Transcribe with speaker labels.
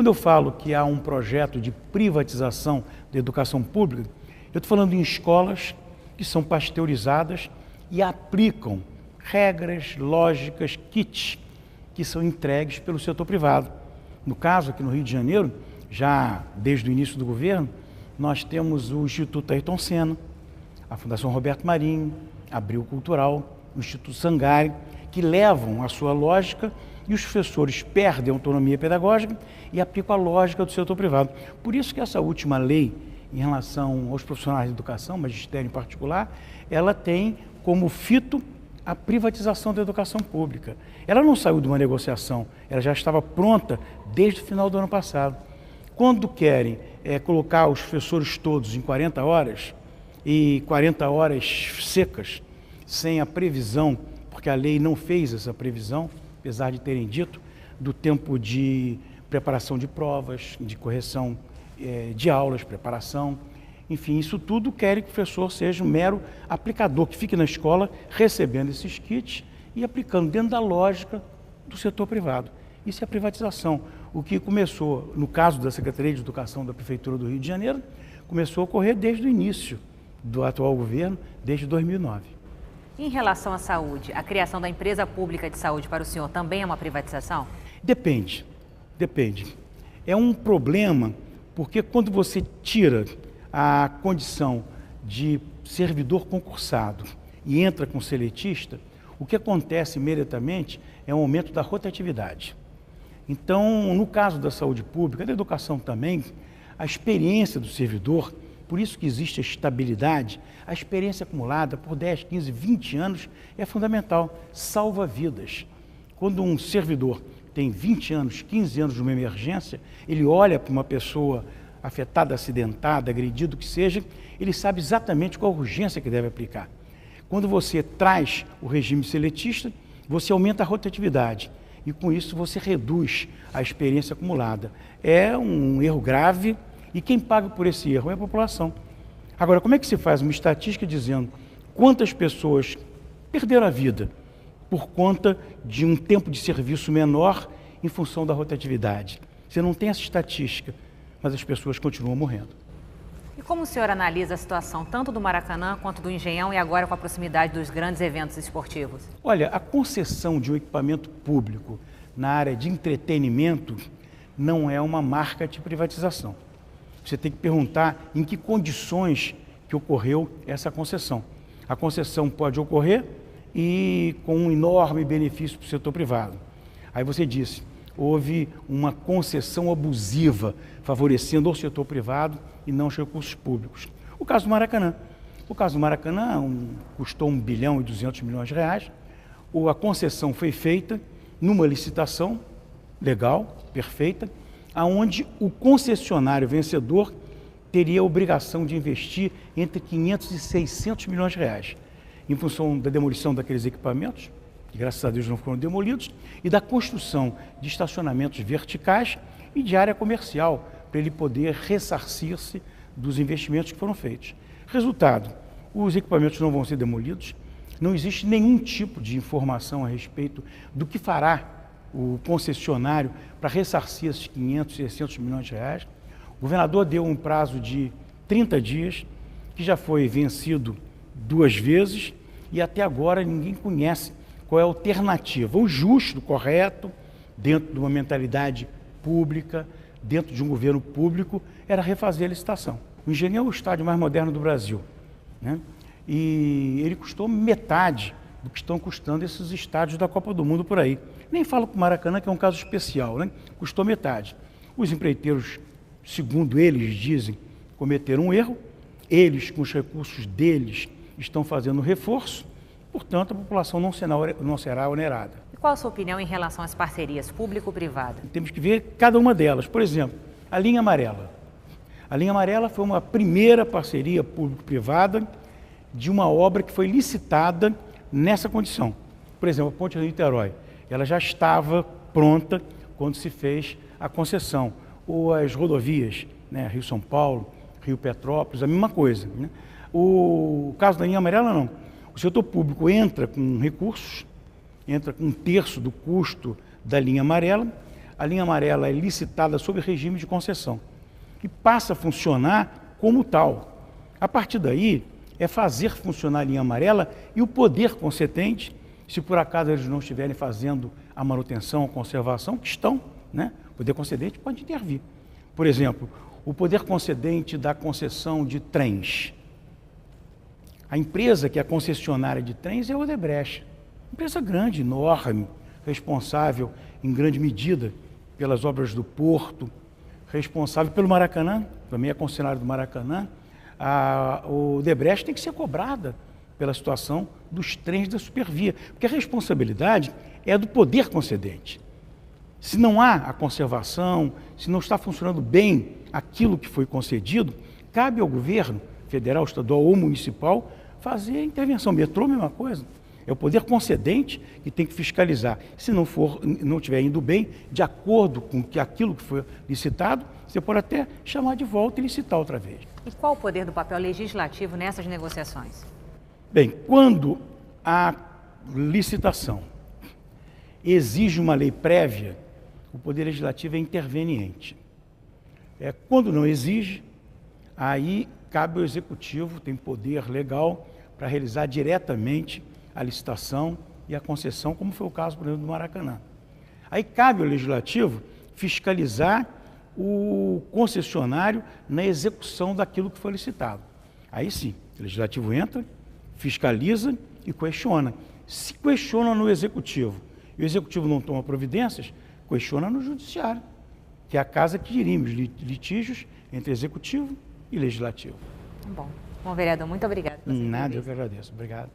Speaker 1: Quando eu falo que há um projeto de privatização da educação pública, eu estou falando em escolas que são pasteurizadas e aplicam regras, lógicas, kits que são entregues pelo setor privado. No caso, aqui no Rio de Janeiro, já desde o início do governo, nós temos o Instituto Ayrton Senna, a Fundação Roberto Marinho, a Abril Cultural, o Instituto Sangari, que levam a sua lógica e os professores perdem a autonomia pedagógica e aplicam a lógica do setor privado. Por isso que essa última lei, em relação aos profissionais de educação, magistério em particular, ela tem como fito a privatização da educação pública. Ela não saiu de uma negociação, ela já estava pronta desde o final do ano passado. Quando querem colocar os professores todos em 40 horas e 40 horas secas, sem a previsão, porque a lei não fez essa previsão, apesar de terem dito, do tempo de preparação de provas, de correção de aulas, preparação, enfim, isso tudo querem que o professor seja um mero aplicador, que fique na escola recebendo esses kits e aplicando dentro da lógica do setor privado. Isso é a privatização. O que começou, no caso da Secretaria de Educação da Prefeitura do Rio de Janeiro, começou a ocorrer desde o início do atual governo, desde 2009.
Speaker 2: Em relação à saúde, a criação da empresa pública de saúde para o senhor também é uma privatização?
Speaker 1: Depende. É um problema porque quando você tira a condição de servidor concursado e entra com seletista, o que acontece imediatamente é um aumento da rotatividade. Então, no caso da saúde pública, da educação também, a experiência do servidor, por isso que existe a estabilidade, a experiência acumulada por 10, 15, 20 anos é fundamental, salva vidas. Quando um servidor tem 20 anos, 15 anos de uma emergência, ele olha para uma pessoa afetada, acidentada, agredido que seja, ele sabe exatamente qual a urgência que deve aplicar. Quando você traz o regime seletista, você aumenta a rotatividade e com isso você reduz a experiência acumulada. É um erro grave e quem paga por esse erro é a população. Agora, como é que se faz uma estatística dizendo quantas pessoas perderam a vida por conta de um tempo de serviço menor em função da rotatividade? Você não tem essa estatística, mas as pessoas continuam morrendo.
Speaker 2: E como o senhor analisa a situação tanto do Maracanã quanto do Engenhão e agora com a proximidade dos grandes eventos esportivos?
Speaker 1: Olha, a concessão de um equipamento público na área de entretenimento não é uma marca de privatização. Você tem que perguntar em que condições que ocorreu essa concessão. A concessão pode ocorrer e com um enorme benefício para o setor privado. Aí você disse, houve uma concessão abusiva, favorecendo o setor privado e não os recursos públicos. O caso do Maracanã. O caso do Maracanã custou 1 bilhão e 200 milhões de reais. A concessão foi feita numa licitação legal, perfeita, aonde o concessionário vencedor teria a obrigação de investir entre 500 e 600 milhões de reais, em função da demolição daqueles equipamentos, que graças a Deus não foram demolidos, e da construção de estacionamentos verticais e de área comercial, para ele poder ressarcir-se dos investimentos que foram feitos. Resultado, os equipamentos não vão ser demolidos, não existe nenhum tipo de informação a respeito do que fará o concessionário para ressarcir esses 500, 600 milhões de reais. O governador deu um prazo de 30 dias, que já foi vencido 2 vezes, e até agora ninguém conhece qual é a alternativa. O justo, o correto, dentro de uma mentalidade pública, dentro de um governo público, era refazer a licitação. O Engenhão é o estádio mais moderno do Brasil, né? E ele custou metade do que estão custando esses estádios da Copa do Mundo por aí. Nem falo com o Maracanã, que é um caso especial, né? Custou metade. Os empreiteiros, segundo eles dizem, cometeram um erro. Eles, com os recursos deles, estão fazendo reforço. Portanto, a população não será onerada.
Speaker 2: E qual a sua opinião em relação às parcerias público-privada?
Speaker 1: Temos que ver cada uma delas. Por exemplo, a linha amarela. A linha amarela foi uma primeira parceria público-privada de uma obra que foi licitada nessa condição. Por exemplo, a Ponte do Niterói, ela já estava pronta quando se fez a concessão. Ou as rodovias, né, Rio-São Paulo, Rio-Petrópolis, a mesma coisa, né? O caso da linha amarela, não. O setor público entra com recursos, entra com 1/3 do custo da linha amarela, a linha amarela é licitada sob regime de concessão e passa a funcionar como tal. A partir daí, é fazer funcionar a linha amarela e o poder concedente, se por acaso eles não estiverem fazendo a manutenção, a conservação, que estão, né? O poder concedente pode intervir. Por exemplo, o poder concedente da concessão de trens. A empresa que é a concessionária de trens é a Odebrecht. Empresa grande, enorme, responsável em grande medida pelas obras do Porto, responsável pelo Maracanã, também é concessionária do Maracanã. O Odebrecht tem que ser cobrada pela situação dos trens da Supervia, porque a responsabilidade é do poder concedente. Se não há a conservação, se não está funcionando bem aquilo que foi concedido, cabe ao governo federal, estadual ou municipal fazer a intervenção. Metrô, mesma coisa. É o poder concedente que tem que fiscalizar. Se não estiver indo bem, de acordo com aquilo que foi licitado, você pode até chamar de volta e licitar outra vez.
Speaker 2: E qual o poder do papel legislativo nessas negociações?
Speaker 1: Bem, quando a licitação exige uma lei prévia, o Poder Legislativo é interveniente. Quando não exige, aí cabe ao Executivo, tem poder legal para realizar diretamente a licitação e a concessão, como foi o caso, por exemplo, do Maracanã. Aí cabe ao Legislativo fiscalizar o concessionário na execução daquilo que foi licitado. Aí sim, o Legislativo entra, fiscaliza e questiona. Se questiona no Executivo e o Executivo não toma providências, questiona no Judiciário, que é a casa que dirime os litígios entre Executivo e Legislativo.
Speaker 2: Bom, vereador, muito obrigado.
Speaker 1: Nada, eu que agradeço. Obrigado.